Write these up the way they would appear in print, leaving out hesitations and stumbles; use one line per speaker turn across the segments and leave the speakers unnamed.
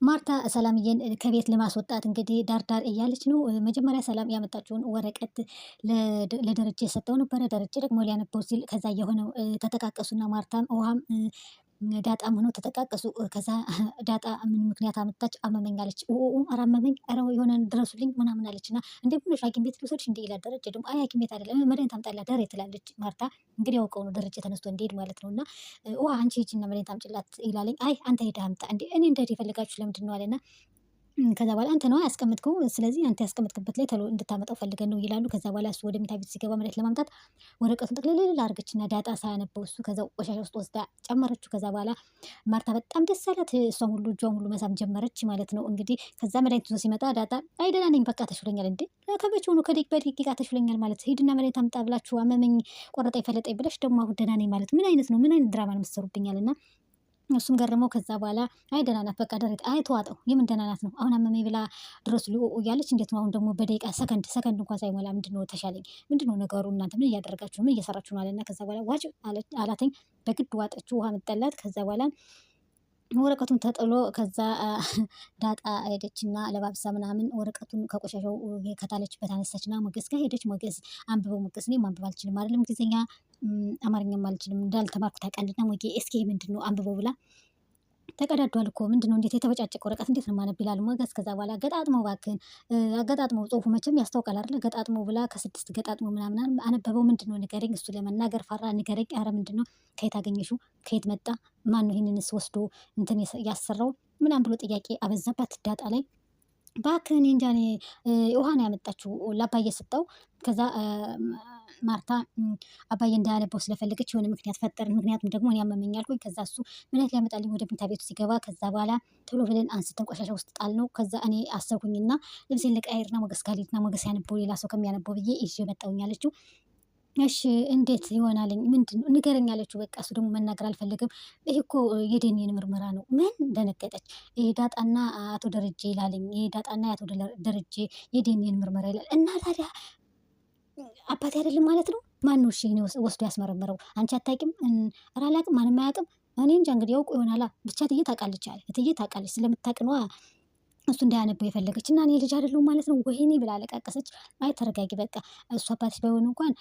ማርታ ሰላምዬን ከቤት ለማስወጣት እንግዲህ ዳር እያለች ነው። መጀመሪያ ሰላም ያመጣችውን ወረቀት ለደረጀ የሰጠው ነበረ። ደረጀ ደግሞ ሊያነበው ሲል ከዛ የሆነው ተጠቃቀሱና ማርታም ውሃም ዳጣም ሆነው ተጠቃቀሱ። ከዛ ዳጣ ምን ምክንያት አመጣች? አመመኝ አለች። ኧረ አመመኝ፣ ኧረ የሆነ ድረሱልኝ ምናምን አለች። እና እንደ ብሎሽ ሐኪም ቤት ልውሰድሽ እንደ ይላል ደረጀ። ደግሞ አይ ሐኪም ቤት አይደለም መድኃኒት አምጣላት ደሬ ትላለች ማርታ። እንግዲህ ያውቀው ነው ደረጀ ተነስቶ እንዲሄድ ማለት ነው። እና ውሃ አንቺ ሂጂና መድኃኒት አምጪላት ይላለኝ። አይ አንተ ሄደህ አምጣ እንዴ እኔ እንደሄድ የፈለጋችሁ ለምንድን ነው አለና ከዛ በኋላ አንተ ነዋ ያስቀመጥከው፣ ስለዚህ አንተ ያስቀመጥክበት ላይ ቶሎ እንድታመጣው ፈልገን ነው ይላሉ። ከዛ በኋላ እሱ ወደ መኝታ ቤት ሲገባ መሬት ለማምጣት ወረቀቱን ጥቅልል አድርገችና ዳጣ ሳያነበው እሱ ከዛው ቆሻሻ ውስጥ ወስዳ ጨመረችው። ከዛ በኋላ ማርታ በጣም ደስ አላት። እሷም ሁሉ እጇን ሁሉ መሳም ጀመረች ማለት ነው። እንግዲህ ከዛ መድኃኒት ይዞ ሲመጣ ዳጣ አይ ደህና ነኝ በቃ ተሽሎኛል። እንዴ ከመቼ ሆኖ በደቂቃ ተሽሎኛል ማለት ሂድና መድኃኒት አምጣ ብላችሁ አመመኝ ቆረጠኝ ፈለጠኝ ብለሽ ደግሞ አሁን ደህና ነኝ ማለት ምን አይነት ነው? ምን አይነት ድራማ ነው የምትሰሩብኛል? እና እሱም ገረመው። ከዛ በኋላ አይ ደህና ናት በቃ ደረጀ አይ ተዋጠው የምን ደህና ናት ነው አሁን አመመኝ ብላ ድረስ እያለች እንዴት ነው አሁን ደግሞ በደቂቃ ሰከንድ እንኳን ሳይሞላ ምንድነው ተሻለኝ ምንድነው ነገሩ እናንተ ምን እያደረጋችሁ ምን እየሰራችሁ ነው አለና ከዛ በኋላ ዋጭ አላተኝ በግድ ዋጠችው ውሃ መጠላት። ከዛ በኋላ ወረቀቱን ተጥሎ ከዛ ዳጣ ሄደችና ለባብሳ ምናምን ወረቀቱን ከቆሻሻው ከታለችበት አነሳችና ሞገስ ጋር ሄደች። ሞገስ አንብበው ሞገስ እኔ ማንበብ አልችልም አይደለም እንግሊዝኛ አማርኛም አልችልም እንዳልተማርኩ ታውቃለና ሞጌ እስኪ ምንድነው አንብበው ብላ ተቀዳዷል እኮ ምንድነው እንዴት የተበጫጨቀ ወረቀት እንዴት ነው ማነብ ይላል ሞገስ። ከዛ በኋላ ገጣጥመው እባክህን አገጣጥመው ጽሁፉ መቼም ያስታውቃል አይደለ ገጣጥመው ብላ ከስድስት ገጣጥመው ምናምን አነበበው። ምንድነው ንገረኝ፣ እሱ ለመናገር ፈራ። ንገረኝ፣ ኧረ ምንድነው ከየት አገኘሽው? ከየት መጣ? ማን ነው ይህንንስ ወስዶ እንትን ያሰራው ምናምን ብሎ ጥያቄ አበዛባት ዳጣ ላይ። እባክህ እኔ እንጃ እኔ ውሃ ነው ያመጣችው ለአባዬ ሰጠው። ከዛ ማርታ አባዬ እንዳያነበው ስለፈለገች የሆነ ምክንያት ፈጠርን። ምክንያቱም ደግሞ እኔ ያመመኝ አልኩኝ። ከዛ እሱ ምክንያት ሊያመጣልኝ ወደ መኝታ ቤቱ ሲገባ ከዛ በኋላ ቶሎ ብለን አንስተን ቆሻሻ ውስጥ ጣል ነው። ከዛ እኔ አሰብኩኝና ልብሴን ልቀያይርና ሞገስ ጋር ልሂድና ሞገስ ያነበው ሌላ ሰው ከሚያነበው ብዬ ይዤ መጣሁኝ አለችው። እሺ እንዴት ይሆናልኝ ምንድን ነው ንገረኝ አለችው። በቃ እሱ ደግሞ መናገር አልፈለግም። ይሄ እኮ የዴኒን ምርመራ ነው። ምን ደነገጠች። ይሄ ዳጣና አቶ ደረጀ ይላለኝ። ይሄ ዳጣና የአቶ ደረጀ የዴኒን ምርመራ ይላል። እና ታዲያ አባቴ አይደለም ማለት ነው? ማን ነው እሺ ወስዶ ያስመረመረው? አንቺ አታውቂም? ኧረ አላውቅም፣ ማንም አያውቅም። እኔ እንጃ እንግዲህ ያውቁ ይሆናላ። ብቻ እትዬ ታውቃለች አለ። እትዬ ታውቃለች ስለምታውቅ ነዋ እሱ እንዳያነበው የፈለገች እና እኔ ልጅ አይደለሁም ማለት ነው ወይኔ ብላ አለቃቀሰች። አይ ተረጋጊ በቃ እሱ አባትሽ ባይሆን እንኳን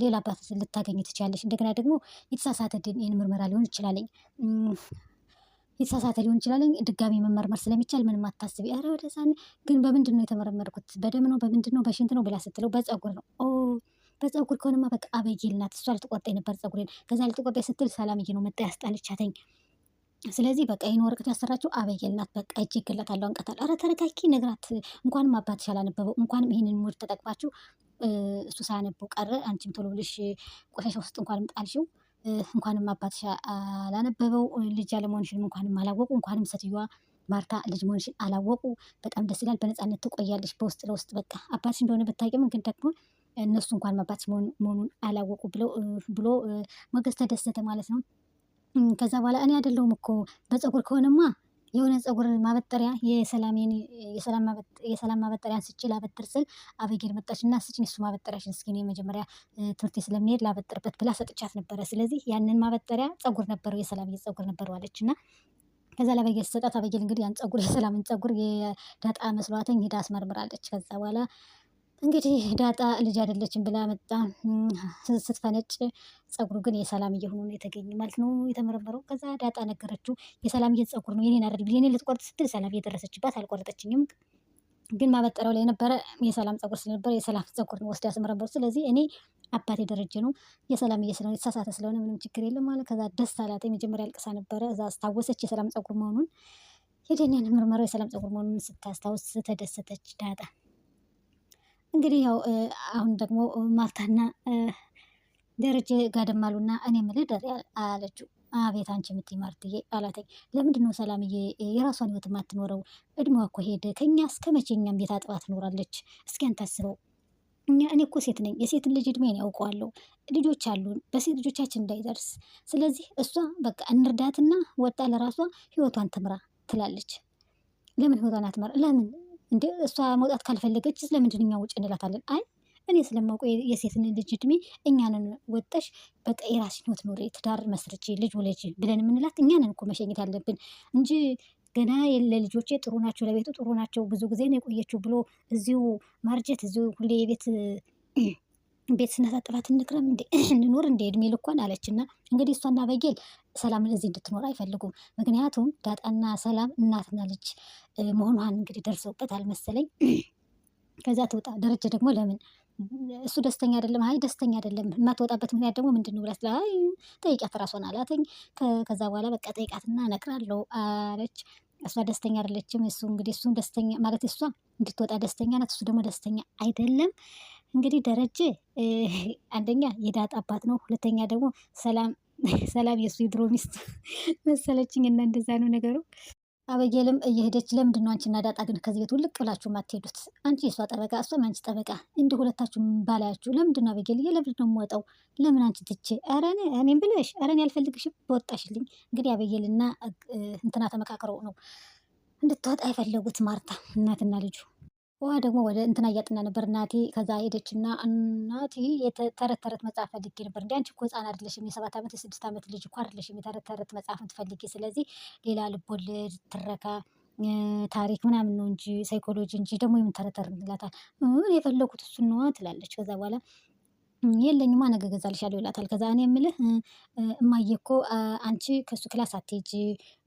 ሌላ አባት ልታገኝ ትችላለች። እንደገና ደግሞ የተሳሳተ ዲኤንኤ ምርመራ ሊሆን ይችላለኝ የተሳሳተ ሊሆን ይችላለኝ ድጋሚ መመርመር ስለሚቻል ምንም አታስቢ። ኧረ ወደዛ ግን በምንድን ነው የተመረመርኩት? በደም ነው በምንድን ነው በሽንት ነው ብላ ስትለው በፀጉር ነው። በፀጉር ከሆነማ በቃ አበጌል ናት። እሷ ልትቆርጠኝ ነበር ፀጉሬን። ከዛ ልትቆርጠኝ ስትል ሰላምዬ ነው መጣ ያስጣለቻተኝ። ስለዚህ በቃ ይህን ወረቀት ያሰራችው አበጌል ናት። በቃ እጅ ይገላታለሁ አንቀታለሁ። ኧረ ተረጋጊ ነግራት። እንኳንም አባትሽ አላነበበው እንኳንም ይህንን ሙድ ተጠቅማችሁ እሱ ሳያነበው ቀረ። አንቺም ቶሎ ብለሽ ቆሻሻ ውስጥ እንኳንም ጣልሽው። እንኳንም አባትሽ አላነበበው ልጅ አለመሆንሽንም እንኳንም አላወቁ። እንኳንም ሴትዮዋ ማርታ ልጅ መሆንሽን አላወቁ። በጣም ደስ ይላል። በነፃነት ትቆያለሽ በውስጥ ለውስጥ በቃ አባትሽ እንደሆነ ብታውቂም ግን ደግሞ እነሱ እንኳን አባትሽ መሆኑን አላወቁ ብሎ ሞገስ ተደሰተ ማለት ነው። ከዛ በኋላ እኔ አይደለሁም እኮ በፀጉር ከሆነማ የሆነ ፀጉር ማበጠሪያ የሰላም ማበጠሪያ አንስቼ ላበጥር ስል አበጌል መጣች እና ስጭኝ እሱ ማበጠሪያሽን እስኪ እኔ መጀመሪያ ትምህርት ስለሚሄድ ላበጥርበት ብላ ሰጥቻት ነበረ። ስለዚህ ያንን ማበጠሪያ ፀጉር ነበረው የሰላም ፀጉር ነበረው አለች እና ከዛ ለአበጌል ስሰጣት አበጌል እንግዲህ ያን ፀጉር የሰላምን ፀጉር የዳጣ መስሏተኝ ሄዳ አስመርምራለች። ከዛ በኋላ እንግዲህ ዳጣ ልጅ አይደለችም ብላ መጣ ስትፈነጭ ፀጉሩ ግን የሰላምዬ ሆኖ ነው የተገኘ ማለት ነው የተመረመረው። ከዛ ዳጣ ነገረችው የሰላምዬ ፀጉር ነው የኔን አይደለም። የኔን ልትቆርጥ ስትል ሰላም የደረሰችባት አልቆረጠችኝም። ግን ማበጠሪያው ላይ የነበረ የሰላም ፀጉር ስለነበረ የሰላም ፀጉር ነው ወስዳ ያስመረመሩት። ስለዚህ እኔ አባቴ ደረጀ ነው የሰላምዬ ስለሆነ የተሳሳተ ስለሆነ ምንም ችግር የለም ማለት። ከዛ ደስ አላት። መጀመሪያ አልቅሳ ነበረ። እዛ አስታወሰች የሰላም ፀጉር መሆኑን የደኔን ምርመራው የሰላም ፀጉር መሆኑን ስታስታውስ ተደሰተች ዳጣ። እንግዲህ ያው አሁን ደግሞ ማርታና ደረጀ ጋደም አሉና እኔ የምልህ ደሬ አለችው። አቤት አንቺ የምትይ ማርትዬ አላተኝ። ለምንድን ነው ሰላምዬ የራሷን ህይወት የማትኖረው? እድሜዋ እኮ ሄደ። ከኛ እስከ መቼ እኛም ቤት አጥባ ትኖራለች? እስኪ አንተ አስበው። እኔ እኮ ሴት ነኝ። የሴትን ልጅ እድሜን ያውቀዋለሁ። ልጆች አሉን፣ በሴት ልጆቻችን እንዳይደርስ። ስለዚህ እሷ በቃ እንርዳትና ወጣ ለራሷ ህይወቷን ትምራ ትላለች። ለምን ህይወቷን አትመራ? ለምን እንዴ እሷ መውጣት ካልፈለገች ስለምንድን እኛ ውጭ እንላታለን? አይ እኔ ስለማውቀው የሴትን ልጅ እድሜ እኛንን ወጠሽ በቃ የራስሽን ህይወት ኑሪ፣ ትዳር መስርቺ፣ ልጅ ወለጂ ብለን የምንላት እኛንን እኮ መሸኘት ያለብን እንጂ ገና ለልጆቼ ጥሩ ናቸው፣ ለቤቱ ጥሩ ናቸው፣ ብዙ ጊዜ ነው የቆየችው ብሎ እዚሁ ማርጀት እዚሁ ሁሌ ቤት ስናሳጥባት እንክረም እንዴ እንኖር እንዴ እድሜ ልኳን አለችና እንግዲህ እሷና አበጌል ሰላምን እዚህ እንድትኖር አይፈልጉም። ምክንያቱም ዳጣና ሰላም እናትና ልጅ መሆኗን እንግዲህ ደርሰውበት አልመሰለኝ። ከዛ ትውጣ። ደረጀ ደግሞ ለምን እሱ ደስተኛ አይደለም? አይ ደስተኛ አይደለም። የማትወጣበት ምክንያት ደግሞ ምንድን ነው ብላ ስለ አይ ጠይቂያት ራሷን አላተኝ። ከዛ በኋላ በቃ ጠይቃትና እነግራለሁ አለች። እሷ ደስተኛ አይደለችም። እሱ እንግዲህ እሱም ደስተኛ ማለት እሷ እንድትወጣ ደስተኛ ናት፣ እሱ ደግሞ ደስተኛ አይደለም። እንግዲህ ደረጀ አንደኛ የዳጣ አባት ነው፣ ሁለተኛ ደግሞ ሰላም የእሱ የድሮ ሚስት መሰለችኝ እና እንደዛ ነው ነገሩ። አበጌልም እየሄደች ለምንድን ነው አንቺና ዳጣ ግን ከዚህ ቤት ውልቅ ብላችሁ የማትሄዱት? አንቺ የሷ ጠበቃ፣ እሷም አንቺ ጠበቃ፣ እንዲህ ሁለታችሁ ባላያችሁ ለምንድን ነው አበጌል? ለምንድን ነው የምወጣው? ለምን አንቺ ትቼ? ኧረ እኔም ብለሽ ኧረ እኔ አልፈልግሽም በወጣሽልኝ። እንግዲህ አበጌልና እንትና ተመካክረው ነው እንድትወጣ የፈለጉት ማርታ እናትና ልጁ። ውሃ ደግሞ ወደ እንትና እያጥና ነበር እናቴ። ከዛ ሄደችና እናቴ የተረት ተረት መጽሐፍ ፈልጌ ነበር። እንዲ አንቺ እኮ ህፃን አይደለሽም፣ የ7 ዓመት የ6 ዓመት ልጅ እኮ አይደለሽም የተረት ተረት መጽሐፍ ትፈልጊ። ስለዚህ ሌላ ልቦለድ፣ ትረካ፣ ታሪክ ምናምን ነው እንጂ ሳይኮሎጂ እንጂ ደግሞ የምን ተረት ተረት ይላታል። የፈለኩት እሱን ነዋ ትላለች። ከዛ በኋላ የለኝማ ነገ እገዛልሻለሁ ይላታል። ከዛ እኔ የምልህ እማዬ እኮ አንቺ ከእሱ ክላስ አትሄጂ፣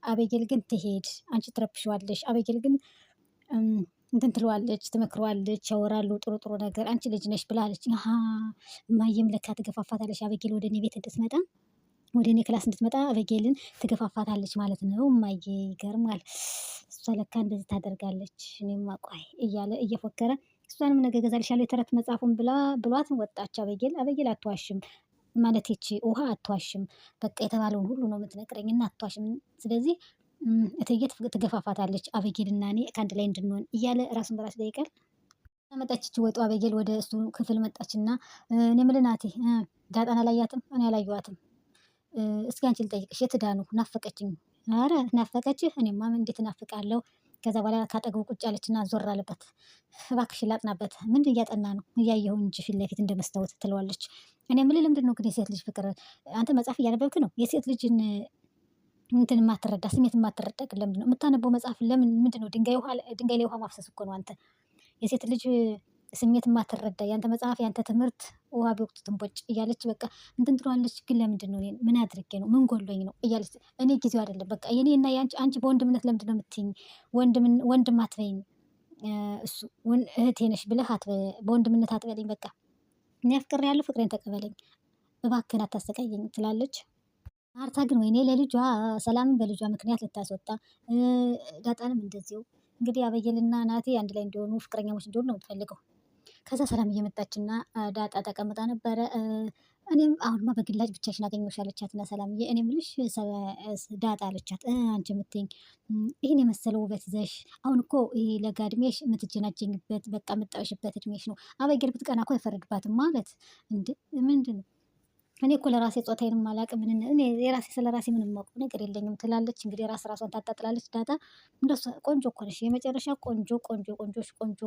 አበጌል ግን ትሄድ፣ አንቺ ትረብሸዋለሽ፣ አበጌል ግን እንትን ትለዋለች፣ ትመክረዋለች፣ ያወራሉ ጥሩ ጥሩ ነገር፣ አንቺ ልጅ ነሽ ብላለች። እማዬም ለካ ትገፋፋታለች አበጌል ወደ እኔ ቤት እንድትመጣ፣ ወደ እኔ ክላስ እንድትመጣ አበጌልን ትገፋፋታለች ማለት ነው። እማዬ ይገርማል፣ እሷ ለካ እንደዚህ ታደርጋለች። እኔማ ቆይ እያለ እየፎከረ እሷንም ነገ እገዛልሻለሁ የተረት መጽሐፉን ብሏት ወጣች። አበጌል አትዋሽም ማለት ይቺ ውሃ አትዋሽም፣ በቃ የተባለውን ሁሉ ነው የምትነግረኝ እና አትዋሽም። ስለዚህ እትዬ ትገፋፋታለች አበጌልና እኔ ከአንድ ላይ እንድንሆን እያለ ራሱን በራስ ይጠይቃል። መጣች ወጡ አበጌል ወደ እሱ ክፍል መጣችና እኔ የምልህ ናቴ ዳጣን አላያትም? እኔ አላየኋትም። እስኪ አንቺ ልጠይቅሽ የት ሄዳ ነው? ናፈቀችኝ። ኧረ ናፈቀችህ? እኔማ እንዴት እናፍቃለሁ። ከዛ በኋላ ካጠገቡ ቁጭ አለችና ዞር አለበት። እባክሽን ላጥናበት። ምን እያጠና ነው? እያየሁ እንጂ ፊት ለፊት እንደ መስታወት ትለዋለች። እኔ የምልህ ለምንድን ነው ግን የሴት ልጅ ፍቅር? አንተ መጽሐፍ እያነበብክ ነው? የሴት ልጅን እንትን የማትረዳ ስሜት የማትረዳ ግን ለምንድን ነው የምታነበው መጽሐፍ? ለምን ምንድን ነው ድንጋይ ላይ ውሃ ማፍሰስ እኮ ነው። አንተ የሴት ልጅ ስሜት የማትረዳ የአንተ መጽሐፍ የአንተ ትምህርት ውሃ ቢወቅቱ ትንቦጭ እያለች በቃ እንትን ትለዋለች። ግን ለምንድን ነው ምን አድርጌ ነው ምን ጎሎኝ ነው እያለች እኔ ጊዜው አይደለም በቃ የኔ እና አንቺ በወንድምነት ለምንድን ነው የምትይኝ? ወንድም አትበይኝ፣ እሱ እህቴ ነሽ ብለህ በወንድምነት አትበለኝ። በቃ እኔ አፍቅሬያለሁ፣ ፍቅሬን ተቀበለኝ እባክህን አታሰቃየኝ ትላለች። ማርታ ግን ወይኔ ለልጇ ሰላምን በልጇ ምክንያት ልታስወጣ፣ ዳጣንም እንደዚሁ። እንግዲህ አበየልና ናቴ አንድ ላይ እንዲሆኑ ፍቅረኛሞች እንዲሆኑ ነው የምትፈልገው። ከዛ ሰላም እየመጣችና ዳጣ ተቀምጣ ነበረ። እኔም አሁንማ በግላጭ ብቻሽን አገኘሁሽ አለቻትና ሰላምዬ እኔ የምልሽ ዳጣ አለቻት። አንቺ የምትይኝ ይህን የመሰለ ውበት ይዘሽ አሁን እኮ ይሄ ለጋ እድሜሽ የምትጀናጀኝበት በቃ የምታወሽበት እድሜሽ ነው። አበጌል ብትቀና እኮ አይፈረድባትም ማለት እንዴ ምንድን ነው? እኔ እኮ ለራሴ ጾታዬንም አላውቅም። እኔ የራሴ ስለራሴ ምንም የማውቀው ነገር የለኝም ትላለች። እንግዲህ ራሷን ታጣጥላለች። ዳጣ እንደሱ ቆንጆ እኮ ነሽ፣ የመጨረሻ ቆንጆ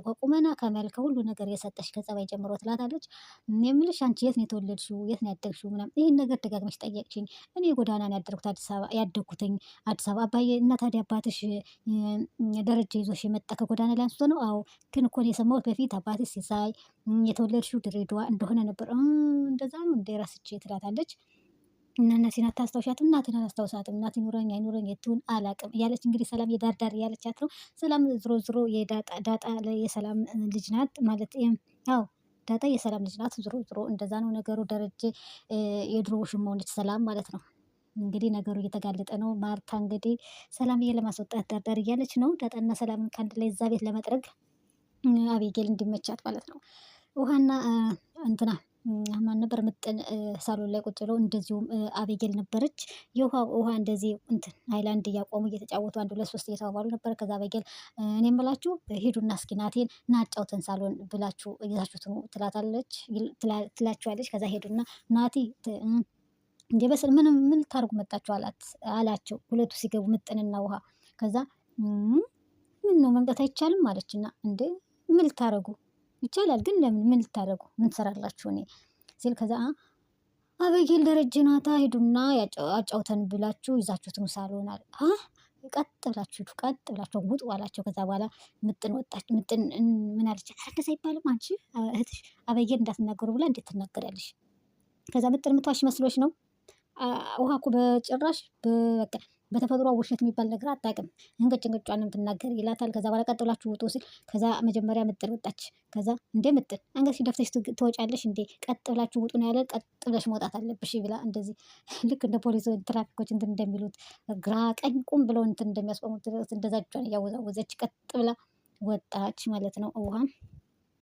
ከቁመና ከመልክ ሁሉ ነገር የሰጠሽ ከጸባይ ጀምሮ ትላታለች። የምልሽ አንቺ የት ነው የተወለድሽው? የት ነው ያደግሽው? ምናምን ይህን ነገር ደጋግመሽ ጠየቅሽኝ። እኔ ጎዳና ነው ያደግኩት፣ ያደግኩትኝ አዲስ አበባ። አባዬ እና ታዲያ አባትሽ ደረጃ ይዞሽ የመጣ ከጎዳና ላይ አንስቶ ነው? አዎ። ግን እኮ የሰማሁት በፊት አባትሽ ሲሳይ የተወለድሽው ድሬዳዋ እንደሆነ ነበር። እንደዛ ነው እንደ ረስቼ ትላታለች። እና እናቴን አታስታውሻትም? እናቴን አላስታውሳትም። እናቴ ኑረኝ አይኑረኝ የትሁን አላውቅም እያለች እንግዲህ ሰላም የዳርዳር እያለቻት ነው። ሰላም ዝሮ ዳጣ የሰላም ልጅ ናት ማለት አዎ ዳጣ የሰላም ልጅ ናት። ዝሮ እንደዛ ነው ነገሩ። ደረጀ የድሮ ውሽማው ነች ሰላም ማለት ነው። እንግዲህ ነገሩ እየተጋለጠ ነው። ማርታ እንግዲህ ሰላምዬ ለማስወጣት ዳርዳር እያለች ነው። ዳጣና ሰላምን ከአንድ ላይ እዛ ቤት ለመጥረግ አቤጌል እንዲመቻት ማለት ነው። ውሃና እንትና ማን ነበር ምጥን ሳሎን ላይ ቁጭ ብለው እንደዚሁም አቤጌል ነበረች። ውሃ እንደዚህ እንትን ሃይላንድ እያቆሙ እየተጫወቱ 1 2 3 እየተባባሉ ነበር። ከዛ አቤጌል እኔ የምላችሁ ሂዱና እስኪ ናቴን ናጫውተን ሳሎን ብላችሁ እየዛችሁት ነው ትላችኋለች። ከዛ ሄዱና ናቲ እንዴ በስል ምን ልታርጉ መጣችሁ አላቸው ሁለቱ ሲገቡ ምጥንና ውሃ። ከዛ ምን ነው መምጣት አይቻልም አለችና እንዴ ምን ልታረጉ ይቻላል ግን ለምን ምን ልታደርጉ ምን ትሰራላችሁ እኔ ሲል ከዛ አበጌል ደረጀ ናታ ሂዱና አጫውተን ብላችሁ ይዛችሁት ነው ሳሎን አለ። ቀጥ ብላችሁ ሂዱ፣ ቀጥ ብላችሁ ውጡ አላቸው። ከዛ በኋላ ምጥን ወጣች። ምጥን ምን አለች? ኧረ እንደዛ አይባልም አንቺ እህትሽ አበየን እንዳትናገሩ ብላ እንዴት ትናገሪያለሽ? ከዛ ምጥን የምትዋሽ መስሎች ነው? ውሃ እኮ በጭራሽ በቃ በተፈጥሮ ውሸት የሚባል ነገር አታውቅም። እንቅጭ እንቅጯን ነው የምትናገር ይላታል። ከዛ በኋላ ቀጥ ብላችሁ ውጡ ሲል ከዛ መጀመሪያ ምጥን ወጣች። ከዛ እንዴ ምጥን አንገትሽ ደፍተሽ ትወጫለሽ እንዴ? ቀጥ ብላችሁ ውጡ ነው ያለ፣ ቀጥ ብለሽ መውጣት አለብሽ ብላ እንደዚህ ልክ እንደ ፖሊስ ትራፊኮች እንትን እንደሚሉት ግራ ቀኝ ቁም ብለው እንትን እንደሚያስቆሙት እንደዛ እጇን እያወዛወዘች ቀጥ ብላ ወጣች ማለት ነው ውሃ